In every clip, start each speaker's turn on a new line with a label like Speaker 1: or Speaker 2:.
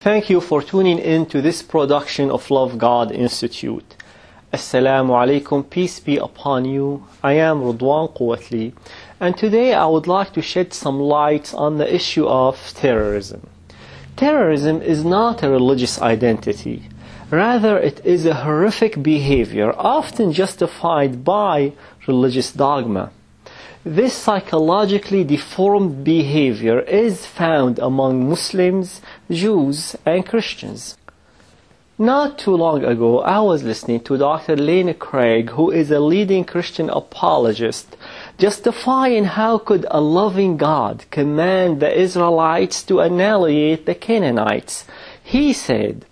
Speaker 1: Thank you for tuning in to this production of Love God Institute. Assalamu alaikum, peace be upon you. I am Rudwan Quwatli, and today I would like to shed some light on the issue of terrorism. Terrorism is not a religious identity. Rather, it is a horrific behavior, often justified by religious dogma. This psychologically deformed behavior is found among Muslims, Jews, and Christians. Not too long ago, I was listening to Dr. Lane Craig, who is a leading Christian apologist, justifying how could a loving God command the Israelites to annihilate the Canaanites. He said,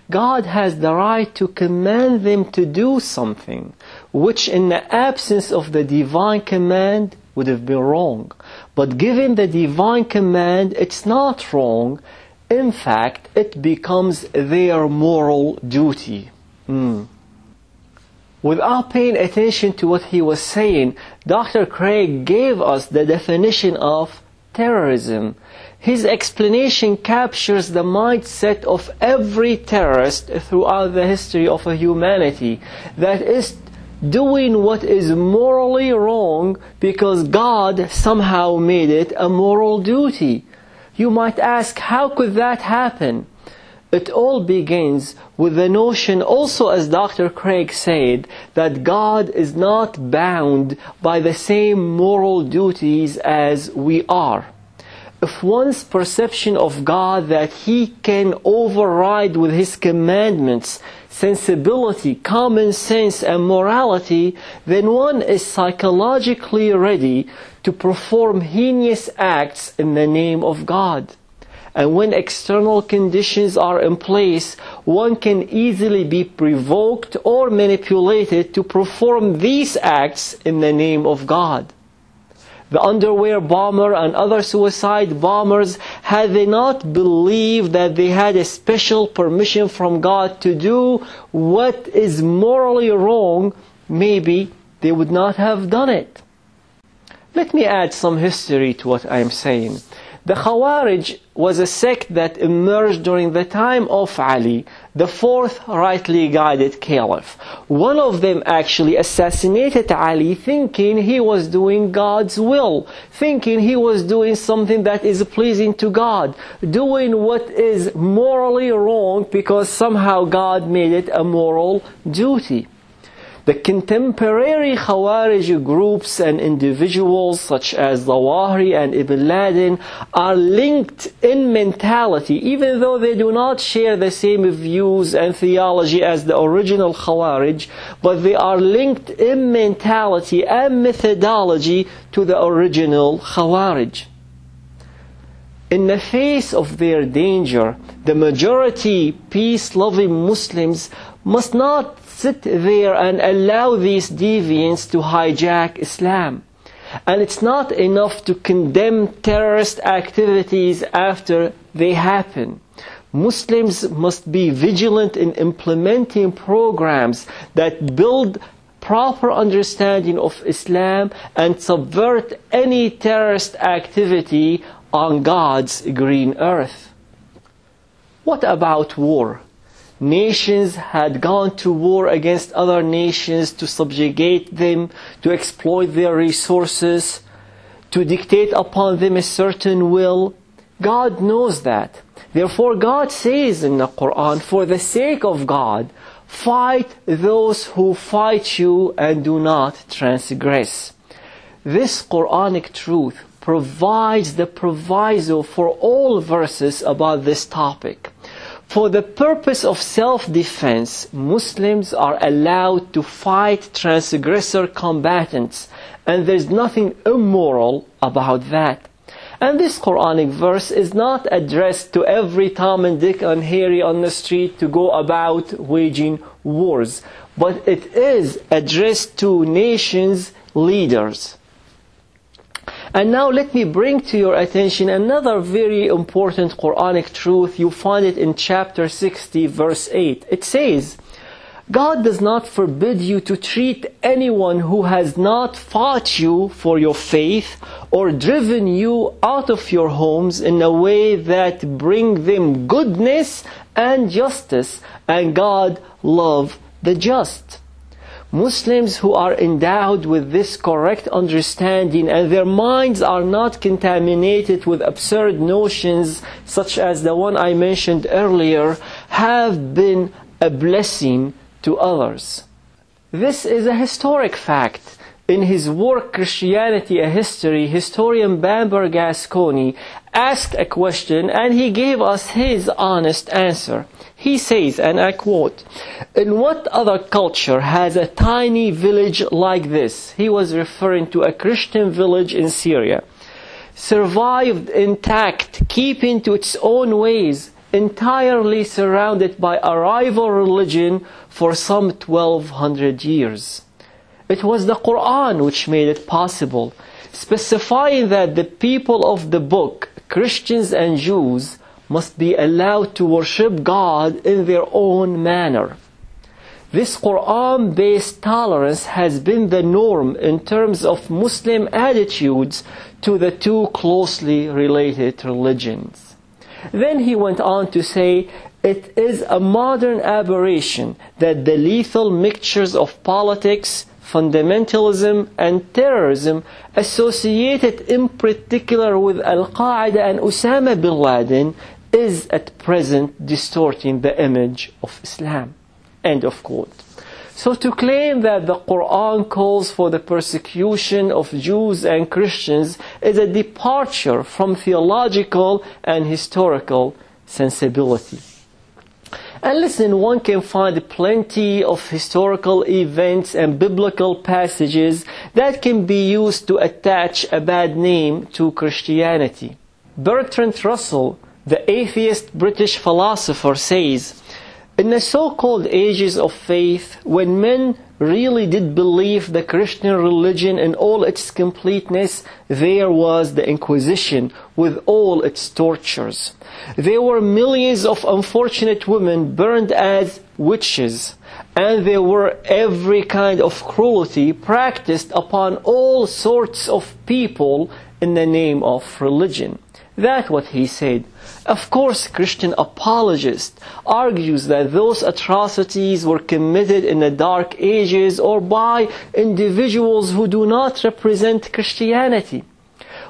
Speaker 1: God has the right to command them to do something, which in the absence of the divine command would have been wrong. But given the divine command, it's not wrong. In fact, it becomes their moral duty. Without paying attention to what he was saying, Dr. Craig gave us the definition of terrorism. His explanation captures the mindset of every terrorist throughout the history of humanity. That is, doing what is morally wrong because God somehow made it a moral duty. You might ask, how could that happen? It all begins with the notion, also as Dr. Craig said, that God is not bound by the same moral duties as we are. If one's perception of God that He can override with His commandments sensibility, common sense, and morality, then one is psychologically ready to perform heinous acts in the name of God. And when external conditions are in place, one can easily be provoked or manipulated to perform these acts in the name of God. The underwear bomber and other suicide bombers, had they not believed that they had a special permission from God to do what is morally wrong, maybe they would not have done it. Let me add some history to what I am saying. The Khawarij was a sect that emerged during the time of Ali, the fourth rightly guided caliph. One of them actually assassinated Ali thinking he was doing God's will, thinking he was doing something that is pleasing to God, doing what is morally wrong because somehow God made it a moral duty. The contemporary Khawarij groups and individuals such as Zawahiri and Ibn Laden are linked in mentality, even though they do not share the same views and theology as the original Khawarij, but they are linked in mentality and methodology to the original Khawarij. In the face of their danger, the majority peace-loving Muslims must not sit there and allow these deviants to hijack Islam. And it's not enough to condemn terrorist activities after they happen. Muslims must be vigilant in implementing programs that build proper understanding of Islam and subvert any terrorist activity on God's green earth. What about war? Nations had gone to war against other nations to subjugate them, to exploit their resources, to dictate upon them a certain will. God knows that. Therefore, God says in the Quran, for the sake of God, fight those who fight you and do not transgress. This Quranic truth provides the proviso for all verses about this topic. For the purpose of self-defense, Muslims are allowed to fight transgressor combatants, and there's nothing immoral about that. And this Quranic verse is not addressed to every Tom and Dick and Harry on the street to go about waging wars, but it is addressed to nations' leaders. And now let me bring to your attention another very important Quranic truth. You find it in chapter 60, verse 8. It says, God does not forbid you to treat anyone who has not fought you for your faith or driven you out of your homes in a way that bring them goodness and justice, and God loves the just. Muslims who are endowed with this correct understanding and their minds are not contaminated with absurd notions such as the one I mentioned earlier have been a blessing to others. This is a historic fact. In his work Christianity, a History, historian Bamber Gasconi asked a question and he gave us his honest answer. He says, and I quote, "In what other culture has a tiny village like this," he was referring to a Christian village in Syria, "survived intact, keeping to its own ways, entirely surrounded by a rival religion for some 1200 years? It was the Quran which made it possible, specifying that the people of the book, Christians and Jews, must be allowed to worship God in their own manner. This Quran-based tolerance has been the norm in terms of Muslim attitudes to the two closely related religions." Then he went on to say, "It is a modern aberration that the lethal mixtures of politics, fundamentalism and terrorism associated in particular with Al-Qaeda and Osama bin Laden is at present distorting the image of Islam." End of quote. So to claim that the Quran calls for the persecution of Jews and Christians is a departure from theological and historical sensibility. And listen, one can find plenty of historical events and biblical passages that can be used to attach a bad name to Christianity. Bertrand Russell, the atheist British philosopher, says, "In the so-called ages of faith, when men really did believe the Christian religion in all its completeness, there was the Inquisition with all its tortures. There were millions of unfortunate women burned as witches, and there were every kind of cruelty practiced upon all sorts of people in the name of religion." That's what he said. Of course, Christian apologist argues that those atrocities were committed in the Dark Ages or by individuals who do not represent Christianity.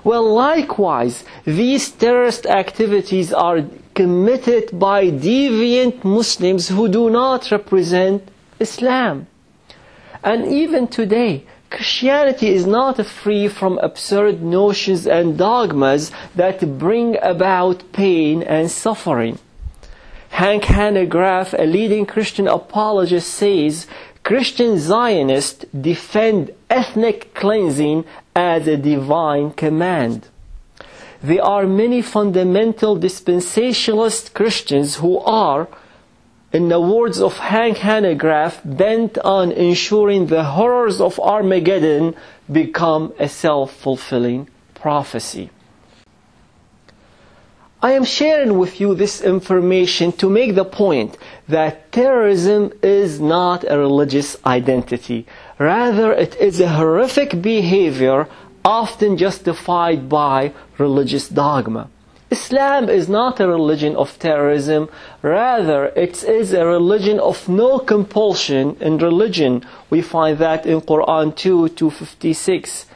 Speaker 1: Well, likewise, these terrorist activities are committed by deviant Muslims who do not represent Islam. And even today, Christianity is not free from absurd notions and dogmas that bring about pain and suffering. Hank Hanegraaff, a leading Christian apologist, says, "Christian Zionists defend ethnic cleansing as a divine command. There are many fundamental dispensationalist Christians who are, in the words of Hank Hanegraaff, bent on ensuring the horrors of Armageddon become a self-fulfilling prophecy." I am sharing with you this information to make the point that terrorism is not a religious identity. Rather, it is a horrific behavior often justified by religious dogma. Islam is not a religion of terrorism. Rather, it is a religion of no compulsion in religion. We find that in Quran 2:256.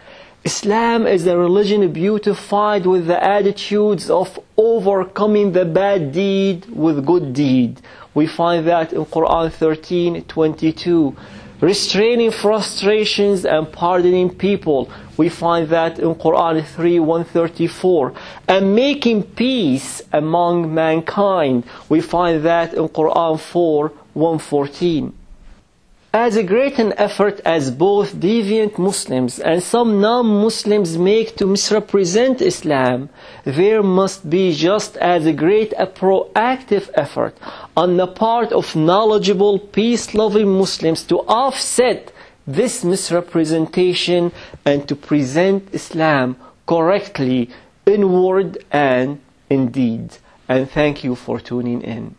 Speaker 1: Islam is a religion beautified with the attitudes of overcoming the bad deed with good deed. We find that in Quran 13:22. Restraining frustrations and pardoning people. We find that in Quran 3:134. And making peace among mankind. We find that in Quran 4:114. As great an effort as both deviant Muslims and some non-Muslims make to misrepresent Islam, there must be just as great a proactive effort on the part of knowledgeable, peace-loving Muslims to offset this misrepresentation and to present Islam correctly in word and in deed. And thank you for tuning in.